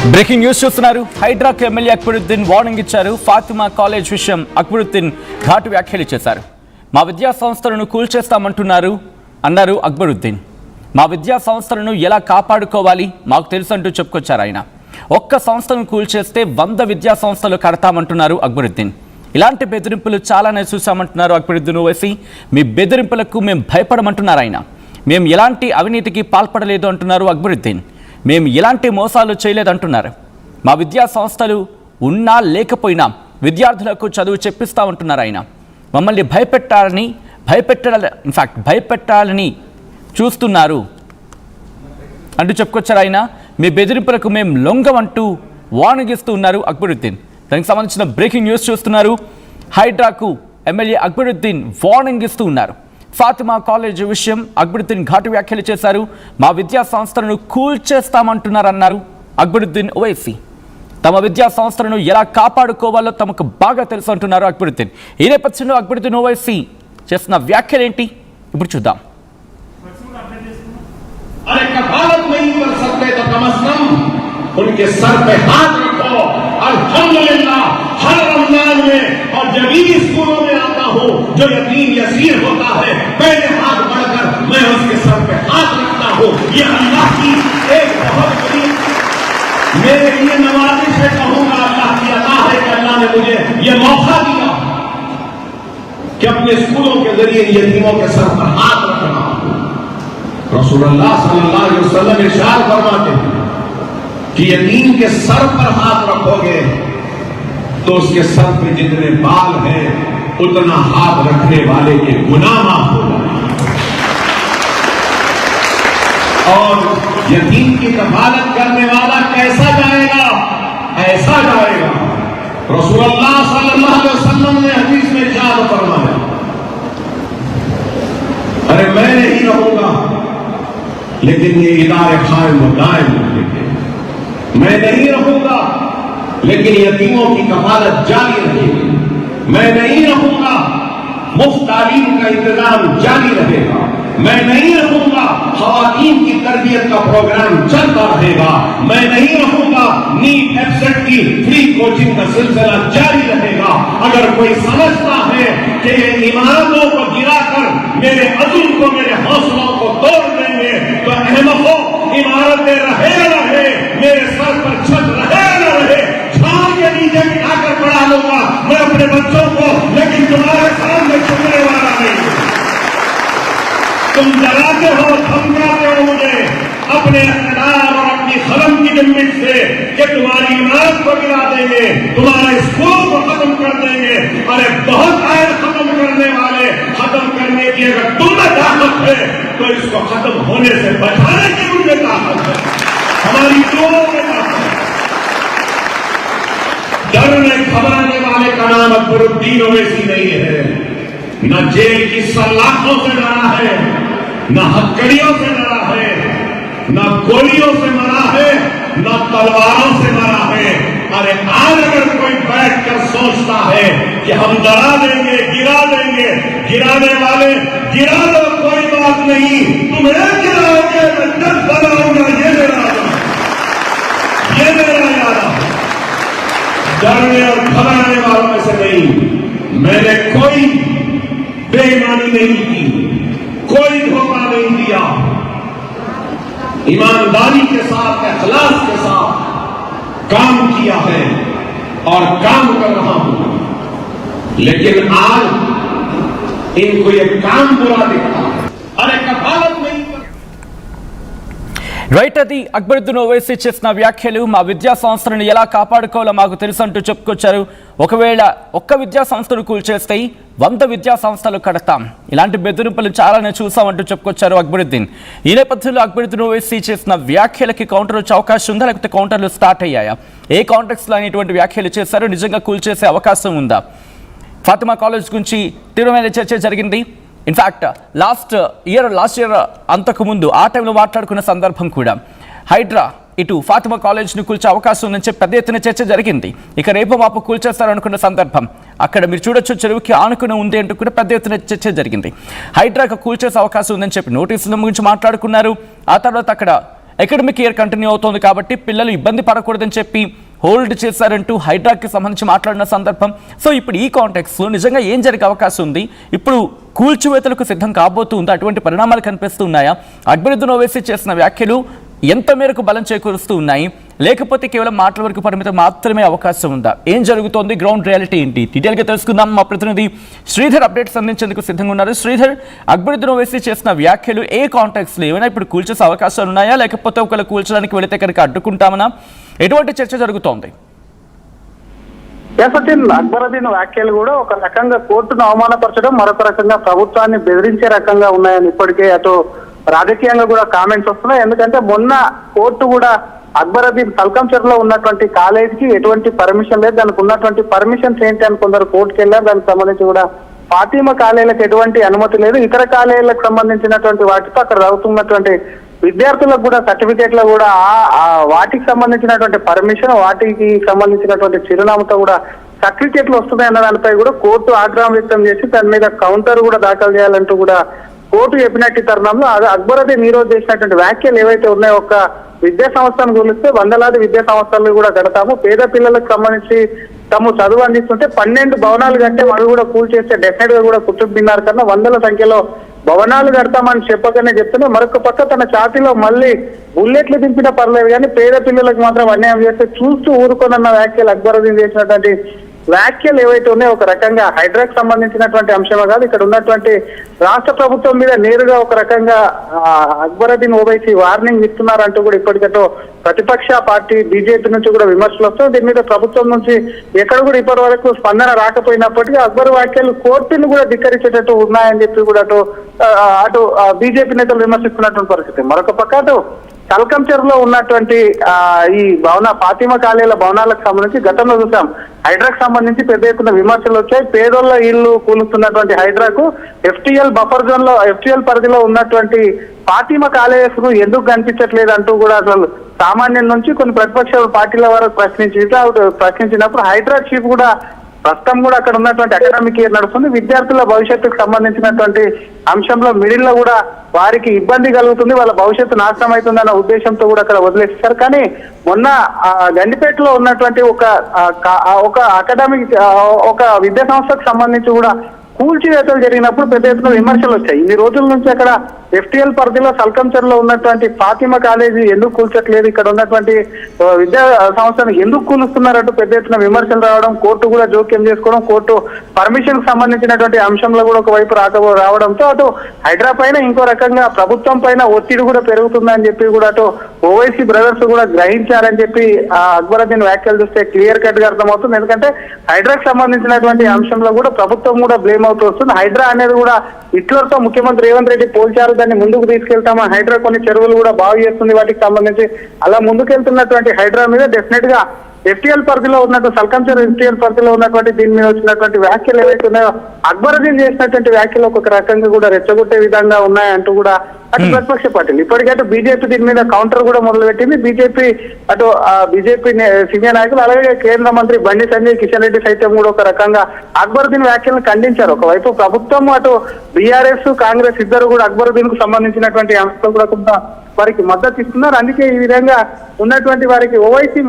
Breaking news చూస్తున్నారు. హైడ్రాకు MLA Akbaruddin warning ఇచ్చారు. Fatima college విషయం అక్బరుద్దీన్ ఘాటు వ్యాఖ్యలు చేశారు. మా విద్యా సంస్థలను కూల్చేస్తామంటున్నారు అన్నారు అక్బరుద్దీన్. మా విద్యా సంస్థలను ఎలా కాపాడుకోవాలి మాకు తెలుసు అంటూ చెప్పుకొచ్చారు ఆయన. ఒక్క సంస్థను కూల్చేస్తే 100 విద్యా సంస్థలు కడతామంటున్నారు అక్బరుద్దీన్. ఇలాంటి బెదిరింపులు చాలానే చూసామంటున్నారు అక్బరుద్దీన్ ఓవైసీ. మీ బెదిరింపులకు మేము భయపడమంటున్నారు ఆయన. మేము ఎలాంటి అవినీతికి పాల్పడలేదు అంటున్నారు అక్బరుద్దీన్. మేము ఎలాంటి మోసాలు చేయలేదంటున్నారు. మా విద్యా సంస్థలు ఉన్నా లేకపోయినా విద్యార్థులకు చదువు చెప్పిస్తామంటున్నారు ఆయన. మమ్మల్ని భయపెట్టాలని చూస్తున్నారు అంటూ చెప్పుకొచ్చారు ఆయన. మీ బెదిరింపులకు మేము లొంగమంటూ వార్నింగ్ ఇస్తూ ఉన్నారు అక్బరుద్దీన్. దానికి సంబంధించిన బ్రేకింగ్ న్యూస్ చూస్తున్నారు. హైడ్రాకు ఎమ్మెల్యే అక్బరుద్దీన్ వార్నింగ్ ఇస్తూ ఉన్నారు. ఫాతిమా కాలేజ్ విషయం అక్బరుద్దీన్ ఘాటు వ్యాఖ్యలు చేశారు. మా విద్యా సంస్థలను కూల్చేస్తామంటున్నారన్నారు అక్బరుద్దీన్ ఓవైసీ. తమ విద్యా సంస్థలను ఎలా కాపాడుకోవాలో తమకు బాగా తెలుసు అంటున్నారు అక్బరుద్దీన్. ఈ నేపథ్యంలో అక్బరుద్దీన్ ఓవైసీ చేస్తున్న వ్యాఖ్యలేంటి ఇప్పుడు చూద్దాం. उनके सर पे हाथ रखो। अल्हम्दुलिल्लाह हर रमजान में और जब भी स्कूलों में आता हूँ जो यतीम यसीर होता है पहले हाथ बढ़कर मैं उसके सर पे हाथ रखता हूँ। ये अल्लाह की एक बहुत बड़ी मेरे लिए नवाजिश है, कहूँगा अल्लाह की अता है कि अल्लाह ने मुझे ये मौका दिया कि अपने स्कूलों के जरिए यतीमों के सर पर हाथ रखना। रसूलुल्लाह सल्लल्लाहु अलैहि वसल्लम इरशाद फरमाते हैं कि यतीम के सर पर हाथ रखोगे तो उसके सर पे जितने बाल हैं उतना हाथ रखने वाले के गुनाह माफ हो जाएंगे। और यतीम की कफालत करने वाला कैसा जाएगा? ऐसा जाएगा। रसूलुल्लाह सल्लल्लाहु अलैहि वसल्लम ने हदीस में इरशाद फरमाया, अरे मैं नहीं रहूंगा लेकिन ये इदारे कायम व दायम रहेंगे। मैं नहीं रहूंगा लेकिन यतीमों की कफालत जारी रहेगी। मैं नहीं रहूंगा मुफ्त तालीम का इंतजाम जारी रहेगा। मैं नहीं रहूंगा खवातीन की तरबियत का प्रोग्राम चलता रहेगा। मैं नहीं रहूंगा नीट एफसेट की फ्री कोचिंग का सिलसिला जारी रहेगा। अगर कोई समझता है कि ये इमारतों को गिराकर मेरे अज़ुम को मेरे हौसलों को तोड़ देंगे तो अहमद हो, इमारतें रहे मेरे सर पर छत रहे न रहे झाड़ के नीचे बिठाकर पढ़ा लूंगा मैं अपने बच्चों को, लेकिन तुम्हारे सामने छुपने वाला नहीं। तुम डराते हो, धमकाते हो मुझे अपने इक़्तिदार और अपनी कलम की जमीन से कि तुम्हारी इमारत को गिरा देंगे, तुम्हारे स्कूल को खत्म कर देंगे। अरे बहुत आए खत्म करने वाले, खत्म करने की अगर तुम्हें ताकत है तो इसको खत्म होने से बचाने की मुझे ताकत है। हमारी दोनों में डरने घबराने वाले का नाम अक्बरुद्दीन ओवैसी नहीं है। न जेल की सलाखों से डरा है, न हथकड़ियों से डरा है, न गोलियों से मरा है, न तलवारों से मरा है। अरे आज अगर कोई बैठकर सोचता है कि हम डरा देंगे, गिराने वाले गिरा दो, कोई बात नहीं। तुम्हें गिराओगे मैं जब बनाऊंगा, ये मेरा इरादा। डरने और घबराने वालों में से नहीं। मैंने कोई बेईमानी नहीं की, कोई धोखा नहीं दिया। ईमानदारी के साथ, इखलास के साथ काम किया है और काम कर रहा हूं। लेकिन आज इनको ये काम बुरा दिखता है। अरे कफालत नहीं రైట్. అది అక్బరుద్దీన్ ఓవైసీ చేసిన వ్యాఖ్యలు. మా విద్యా సంస్థలను ఎలా కాపాడుకోవాలో మాకు తెలుసు అంటూ చెప్పుకొచ్చారు. ఒకవేళ ఒక్క విద్యా సంస్థను కూల్చేస్తే 100 విద్యా సంస్థలు కడతాం. ఇలాంటి బెదిరింపులు చాలానే చూసామంటూ చెప్పుకొచ్చారు అక్బరుద్దీన్. ఈ నేపథ్యంలో అక్బరుద్దీన్ ఓవైసీ చేసిన వ్యాఖ్యలకి కౌంటర్ వచ్చే అవకాశం ఉందా, లేకపోతే కౌంటర్లు స్టార్ట్ అయ్యాయా? ఏ కాంటెక్స్లో అనేటువంటి వ్యాఖ్యలు చేశారు? నిజంగా కూల్చేసే అవకాశం ఉందా? ఫాతిమా కాలేజ్ గురించి తీవ్రమైన చర్చ జరిగింది. ఇన్ఫ్యాక్ట్ లాస్ట్ ఇయర్ అంతకుముందు ఆ టైంలో మాట్లాడుకున్న సందర్భం కూడా హైడ్రా ఇటు ఫాతిమా కాలేజ్ను కూల్చే అవకాశం ఉందని చెప్పి పెద్ద ఎత్తున చర్చ జరిగింది. ఇక రేపు మాపు కూల్చేస్తారనుకున్న సందర్భం అక్కడ మీరు చూడొచ్చు, చెరువుకి ఆనుకుని ఉంది అంటూ కూడా పెద్ద ఎత్తున చర్చ జరిగింది. హైడ్రాకు కూల్చేసే అవకాశం ఉందని చెప్పి నోటీసుల గురించి మాట్లాడుకున్నారు. ఆ తర్వాత అక్కడ అకాడమిక్ ఇయర్ కంటిన్యూ అవుతోంది కాబట్టి పిల్లలు ఇబ్బంది పడకూడదని చెప్పి హోల్డ్ చేశారంటూ హైడ్రాకి సంబంధించి మాట్లాడిన సందర్భం. సో ఇప్పుడు ఈ కాంటెక్స్లో నిజంగా ఏం జరిగే అవకాశం ఉంది? ఇప్పుడు కూల్చివేతలకు సిద్ధం కాబోతుంది, అటువంటి పరిణామాలు కనిపిస్తున్నాయా? అక్బరుద్దీన్ ఓవైసీ చేసిన వ్యాఖ్యలు ఎంత మేరకు బలం చేకూరుస్తూ ఉన్నాయి, లేకపోతే కేవలం మాటల వరకు పరిమితం మాత్రమే అవకాశం ఉందా? ఏం జరుగుతోంది, గ్రౌండ్ రియాలిటీ ఏంటి? డీటెయిల్గా తెలుసుకుందాం. మా ప్రతినిధి శ్రీధర్ అప్డేట్స్ అందించేందుకు సిద్ధంగా ఉన్నారు. శ్రీధర్, అక్బరుద్దీన్ ఓవైసీ చేసిన వ్యాఖ్యలు ఏ కాంటాక్ట్స్లో ఏమైనా ఇప్పుడు కూల్చేసే అవకాశాలు ఉన్నాయా, లేకపోతే ఒకవేళ కూల్చడానికి వెళితే కనుక అడ్డుకుంటామనా? ఎటువంటి చర్చ జరుగుతోంది? అక్బరుద్దీన్ వ్యాఖ్యలు కూడా ఒక రకంగా కోర్టును అవమానపరచడం, మరొక రకంగా ప్రభుత్వాన్ని బెదిరించే రకంగా ఉన్నాయని ఇప్పటికే అటు రాజకీయంగా కూడా కామెంట్స్ వస్తున్నాయి. ఎందుకంటే మొన్న కోర్టు కూడా అక్బరుద్దీన్ తల్కంచెర్లో ఉన్నటువంటి కాలేజీకి ఎటువంటి పర్మిషన్ లేదు, దానికి ఉన్నటువంటి పర్మిషన్స్ ఏంటి అని కొందరు కోర్టుకు వెళ్ళారు. దానికి సంబంధించి కూడా ఫాతిమా కాలేజీలకు ఎటువంటి అనుమతి లేదు, ఇతర కాలేజీలకు సంబంధించినటువంటి వాటితో అక్కడ చదువుతున్నటువంటి విద్యార్థులకు కూడా సర్టిఫికేట్లో కూడా వాటికి సంబంధించినటువంటి పర్మిషన్, వాటికి సంబంధించినటువంటి చిరునామాతో కూడా సర్టిఫికేట్లు వస్తున్నాయి అన్న దానిపై కూడా కోర్టు ఆగ్రహం వ్యక్తం చేసి దాని మీద కౌంటర్ కూడా దాఖలు చేయాలంటూ కూడా కోర్టు చెప్పినట్టు తరుణంలో అక్బరుద్దీన్ ఈ రోజు చేసినటువంటి వ్యాఖ్యలు ఏవైతే ఉన్నాయో, ఒక విద్యా సంస్థను గురిస్తే వందలాది విద్యా సంస్థలు కూడా కడతాము, పేద పిల్లలకు సంబంధించి తాము చదువు అందిస్తుంటే 12 భవనాలు కట్టే అవి కూడా కూల్చేస్తే డెఫినెట్ గా కూడా కుటుంబ బిన్నారు కన్నా వందల సంఖ్యలో భవనాలు కడతామని చెప్పగానే చెప్తూనే మరొక పక్క తన ఛాతీలో మళ్ళీ బుల్లెట్లు దింపినా పర్లేదు కానీ పేద పిల్లలకు మాత్రం అన్యాయం చేస్తే చూస్తూ ఊరుకోనన్న వ్యాఖ్యలు అక్బరుద్దీన్ చేసినటువంటి వ్యాఖ్యలు ఏవైతే ఉన్నాయో ఒక రకంగా హైడ్రాకి సంబంధించినటువంటి అంశమే కాదు, ఇక్కడ ఉన్నటువంటి రాష్ట్ర ప్రభుత్వం మీద నేరుగా ఒక రకంగా అక్బరుద్దీన్ ఓవైసీ వార్నింగ్ ఇస్తున్నారంటూ కూడా ఇప్పటికటో ప్రతిపక్ష పార్టీ బీజేపీ నుంచి కూడా విమర్శలు వస్తాయి. దీని మీద ప్రభుత్వం నుంచి ఎక్కడ కూడా ఇప్పటి వరకు స్పందన రాకపోయినప్పటికీ అక్బర్ వ్యాఖ్యలు కోర్టును కూడా ధిక్కరించేటట్టు ఉన్నాయని చెప్పి కూడా అటు బీజేపీ నేతలు విమర్శిస్తున్నటువంటి పరిస్థితి. మరొక పక్క అటు తల్కంచెర్లో ఉన్నటువంటి ఈ ఫాతిమా కాలేజీల భవనాలకు సంబంధించి గతంలో చూసాం, హైడ్రాకు సంబంధించి పెద్ద ఎత్తున విమర్శలు వచ్చాయి. పేదోళ్ల ఇళ్లు కూలుస్తున్నటువంటి హైడ్రాకు ఎఫ్టీఎల్ బఫర్ జోన్ లో ఎఫ్టీఎల్ పరిధిలో ఉన్నటువంటి ఫాతిమా కాలేజెస్ ను ఎందుకు కనిపించట్లేదు అంటూ కూడా అసలు సామాన్యం నుంచి కొన్ని ప్రతిపక్ష పార్టీల వరకు ప్రశ్నించినప్పుడు హైడ్రా చీఫ్ కూడా ప్రస్తుతం కూడా అక్కడ ఉన్నటువంటి అకాడమిక్ ఇయర్ నడుస్తుంది, విద్యార్థుల భవిష్యత్తుకు సంబంధించినటువంటి అంశంలో మిడిల్ లో కూడా వారికి ఇబ్బంది కలుగుతుంది, వాళ్ళ భవిష్యత్తు నాశనం అవుతుందన్న ఉద్దేశంతో కూడా అక్కడ వదిలేస్తారు. కానీ మొన్న గండిపేటలో ఉన్నటువంటి ఒక అకాడమిక్ ఒక విద్యా సంస్థకు సంబంధించి కూడా కూల్చివేతలు జరిగినప్పుడు పెద్ద ఎత్తున విమర్శలు వచ్చాయి. ఇన్ని రోజుల నుంచి అక్కడ ఎఫ్టీఎల్ పరిధిలో సల్కంచర్లో ఉన్నటువంటి ఫాతిమా కాలేజీ ఎందుకు కూల్చట్లేదు, ఇక్కడ ఉన్నటువంటి విద్యా సంస్థను ఎందుకు కూలుస్తున్నారంటూ పెద్ద ఎత్తున విమర్శలు రావడం, కోర్టు కూడా జోక్యం చేసుకోవడం, కోర్టు పర్మిషన్ సంబంధించినటువంటి అంశంలో కూడా ఒకవైపు రావడంతో అటు హైడ్రా పైన ఇంకో రకంగా ప్రభుత్వం పైన ఒత్తిడి కూడా పెరుగుతుందని చెప్పి కూడా అటు ఓవైసీ బ్రదర్స్ కూడా గ్రహించారని చెప్పి అక్బరుద్దీన్ వ్యాఖ్యలు చూస్తే క్లియర్ కట్ గా అర్థమవుతుంది. ఎందుకంటే హైడ్రాకి సంబంధించినటువంటి అంశంలో కూడా ప్రభుత్వం కూడా బ్లేమ్ అవుతూ వస్తుంది. హైడ్రా అనేది కూడా హిట్లర్ తో ముఖ్యమంత్రి రేవంత్ రెడ్డి పోల్చారు, దాన్ని ముందుకు తీసుకెళ్తామా, హైడ్రా కొన్ని చెరువులు కూడా బాగు చేస్తుంది వాటికి సంబంధించి, అలా ముందుకెళ్తున్నటువంటి హైడ్రా మీద డెఫినెట్ గా ఎఫ్టీఎల్ పరిధిలో ఉన్నటువంటి సల్కంచర్ ఎఫ్టీఎల్ పరిధిలో ఉన్నటువంటి దీని మీద వచ్చినటువంటి వ్యాఖ్యలు ఏవైతే ఉన్నాయో అక్బరుద్దీన్ చేసినటువంటి వ్యాఖ్యలు ఒక రకంగా కూడా రెచ్చగొట్టే విధంగా ఉన్నాయంటూ కూడా అటు ప్రతిపక్ష పార్టీలు ఇప్పటికే అటు బీజేపీ దీని మీద కౌంటర్ కూడా మొదలుపెట్టింది. బీజేపీ అటు బీజేపీ సీనియర్ నాయకులు అలాగే కేంద్ర మంత్రి బండి సంజయ్, కిషన్ రెడ్డి సైతం కూడా ఒక రకంగా అక్బరుద్దీన్ వ్యాఖ్యలను ఖండించారు. ఒకవైపు ప్రభుత్వం అటు బీఆర్ఎస్ కాంగ్రెస్ ఇద్దరు కూడా అక్బరుద్దీన్ కు సంబంధించినటువంటి అంశాలు కూడా కొంత వారికి మద్దతు ఇస్తున్నారు. అందుకే ఈ విధంగా ఉన్నటువంటి వారికి ఓవైసీ